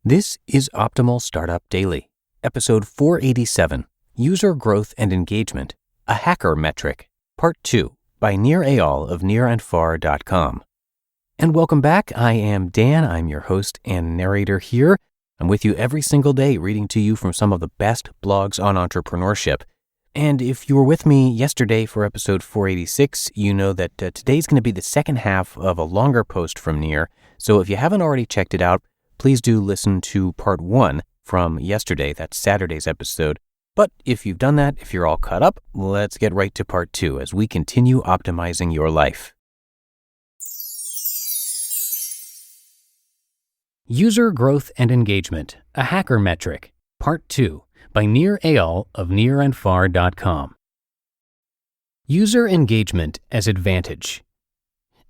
This is Optimal Startup Daily, episode 487, User Growth and Engagement, a Hacker Metric, Part 2, by Nir Eyal of NirAndFar.com. And welcome back. I am Dan. I'm your host and narrator here. I'm with you every single day reading to you from some of the best blogs on entrepreneurship. And if you were with me yesterday for episode 486, you know that today's going to be the second half of a longer post from Nir. So if you haven't already checked it out, please do listen to part 1 from yesterday, that's Saturday's episode. But if you've done that, if you're all caught up, let's get right to part 2 as we continue optimizing your life. User Growth and Engagement, a Hacker Metric, Part 2, by Nir Eyal of NirAndFar.com. User Engagement as Advantage.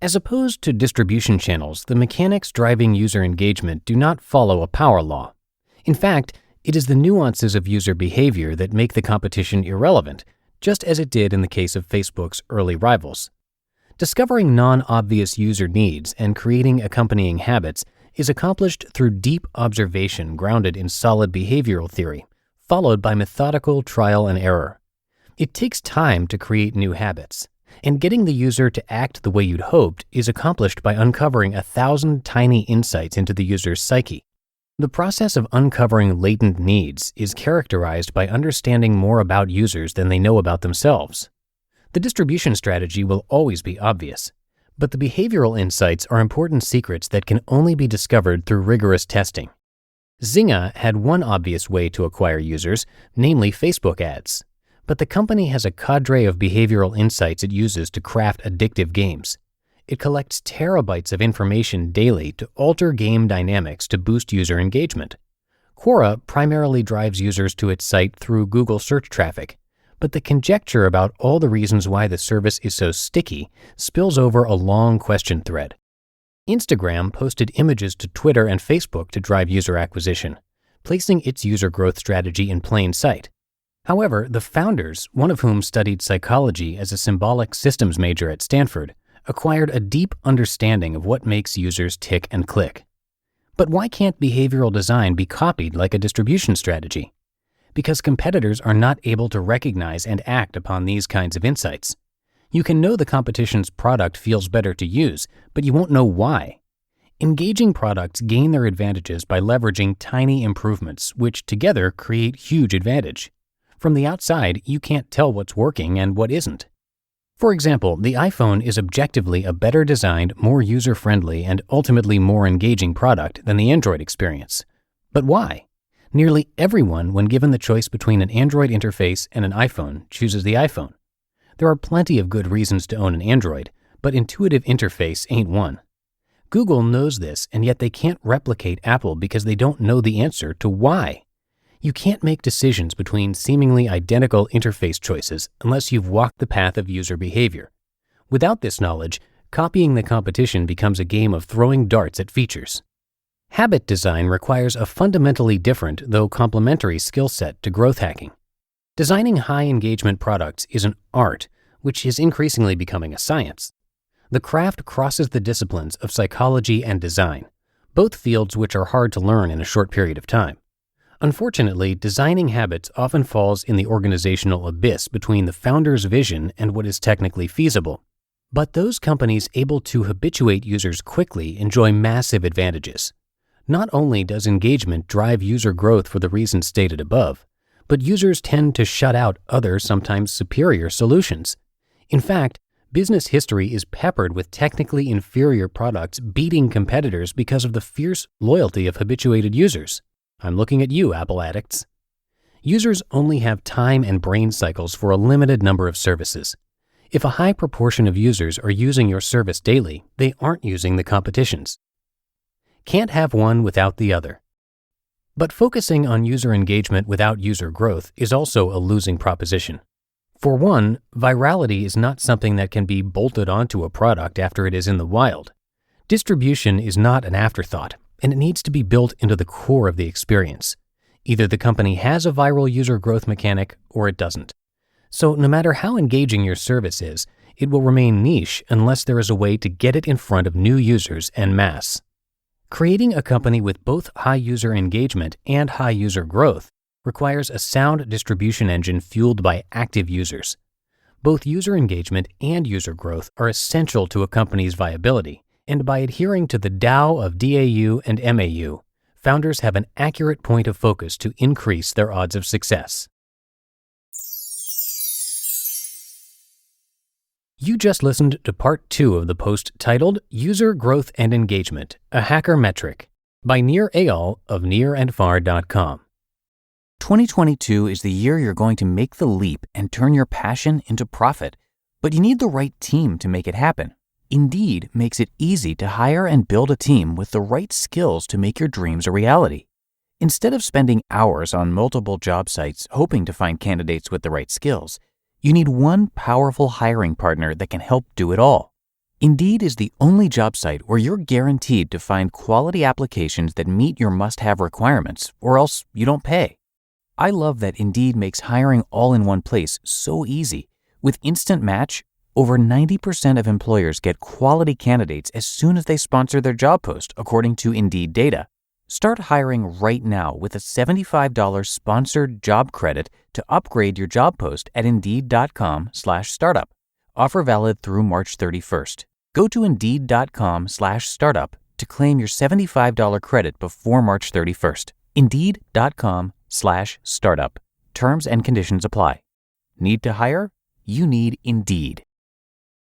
As opposed to distribution channels, the mechanics driving user engagement do not follow a power law. In fact, it is the nuances of user behavior that make the competition irrelevant, just as it did in the case of Facebook's early rivals. Discovering non-obvious user needs and creating accompanying habits is accomplished through deep observation grounded in solid behavioral theory, followed by methodical trial and error. It takes time to create new habits, and getting the user to act the way you'd hoped is accomplished by uncovering 1,000 tiny insights into the user's psyche. The process of uncovering latent needs is characterized by understanding more about users than they know about themselves. The distribution strategy will always be obvious, but the behavioral insights are important secrets that can only be discovered through rigorous testing. Zynga had one obvious way to acquire users, namely Facebook ads. But the company has a cadre of behavioral insights it uses to craft addictive games. It collects terabytes of information daily to alter game dynamics to boost user engagement. Quora primarily drives users to its site through Google search traffic, but the conjecture about all the reasons why the service is so sticky spills over a long question thread. Instagram posted images to Twitter and Facebook to drive user acquisition, placing its user growth strategy in plain sight. However, the founders, one of whom studied psychology as a symbolic systems major at Stanford, acquired a deep understanding of what makes users tick and click. But why can't behavioral design be copied like a distribution strategy? Because competitors are not able to recognize and act upon these kinds of insights. You can know the competition's product feels better to use, but you won't know why. Engaging products gain their advantages by leveraging tiny improvements, which together create huge advantage. From the outside, you can't tell what's working and what isn't. For example, the iPhone is objectively a better designed, more user-friendly, and ultimately more engaging product than the Android experience. But why? Nearly everyone, when given the choice between an Android interface and an iPhone, chooses the iPhone. There are plenty of good reasons to own an Android, but intuitive interface ain't one. Google knows this, and yet they can't replicate Apple because they don't know the answer to why. You can't make decisions between seemingly identical interface choices unless you've walked the path of user behavior. Without this knowledge, copying the competition becomes a game of throwing darts at features. Habit design requires a fundamentally different, though complementary, skill set to growth hacking. Designing high-engagement products is an art, which is increasingly becoming a science. The craft crosses the disciplines of psychology and design, both fields which are hard to learn in a short period of time. Unfortunately, designing habits often falls in the organizational abyss between the founder's vision and what is technically feasible. But those companies able to habituate users quickly enjoy massive advantages. Not only does engagement drive user growth for the reasons stated above, but users tend to shut out other, sometimes superior solutions. In fact, business history is peppered with technically inferior products beating competitors because of the fierce loyalty of habituated users. I'm looking at you, Apple addicts. Users only have time and brain cycles for a limited number of services. If a high proportion of users are using your service daily, they aren't using the competition's. Can't have one without the other. But focusing on user engagement without user growth is also a losing proposition. For one, virality is not something that can be bolted onto a product after it is in the wild. Distribution is not an afterthought, and it needs to be built into the core of the experience. Either the company has a viral user growth mechanic or it doesn't. So no matter how engaging your service is, it will remain niche unless there is a way to get it in front of new users en masse. Creating a company with both high user engagement and high user growth requires a sound distribution engine fueled by active users. Both user engagement and user growth are essential to a company's viability, and by adhering to the Tao of DAU and MAU, founders have an accurate point of focus to increase their odds of success. You just listened to part 2 of the post titled User Growth and Engagement, a Hacker Metric by Nir Eyal of NirAndFar.com. 2022 is the year you're going to make the leap and turn your passion into profit, but you need the right team to make it happen. Indeed makes it easy to hire and build a team with the right skills to make your dreams a reality. Instead of spending hours on multiple job sites hoping to find candidates with the right skills, you need one powerful hiring partner that can help do it all. Indeed is the only job site where you're guaranteed to find quality applications that meet your must-have requirements, or else you don't pay. I love that Indeed makes hiring all in one place so easy. With Instant Match, over 90% of employers get quality candidates as soon as they sponsor their job post, according to Indeed data. Start hiring right now with a $75 sponsored job credit to upgrade your job post at Indeed.com/startup. Offer valid through March 31st. Go to Indeed.com/startup to claim your $75 credit before March 31st. Indeed.com/startup. Terms and conditions apply. Need to hire? You need Indeed.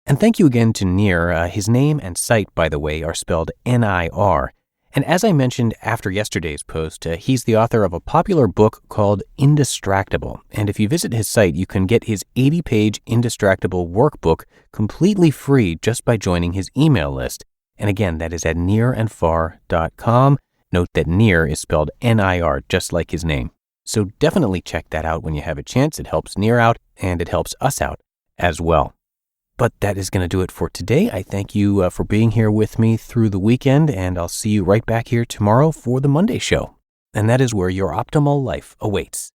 And thank you again to Nir. His name and site, by the way, are spelled N-I-R. And as I mentioned after yesterday's post, he's the author of a popular book called Indistractable. And if you visit his site, you can get his 80-page Indistractable workbook completely free just by joining his email list. And again, that is at NirAndFar.com. Note that Nir is spelled N-I-R, just like his name. So definitely check that out when you have a chance. It helps Nir out, and it helps us out as well. But that is going to do it for today. I thank you for being here with me through the weekend, and I'll see you right back here tomorrow for the Monday show. And that is where your optimal life awaits.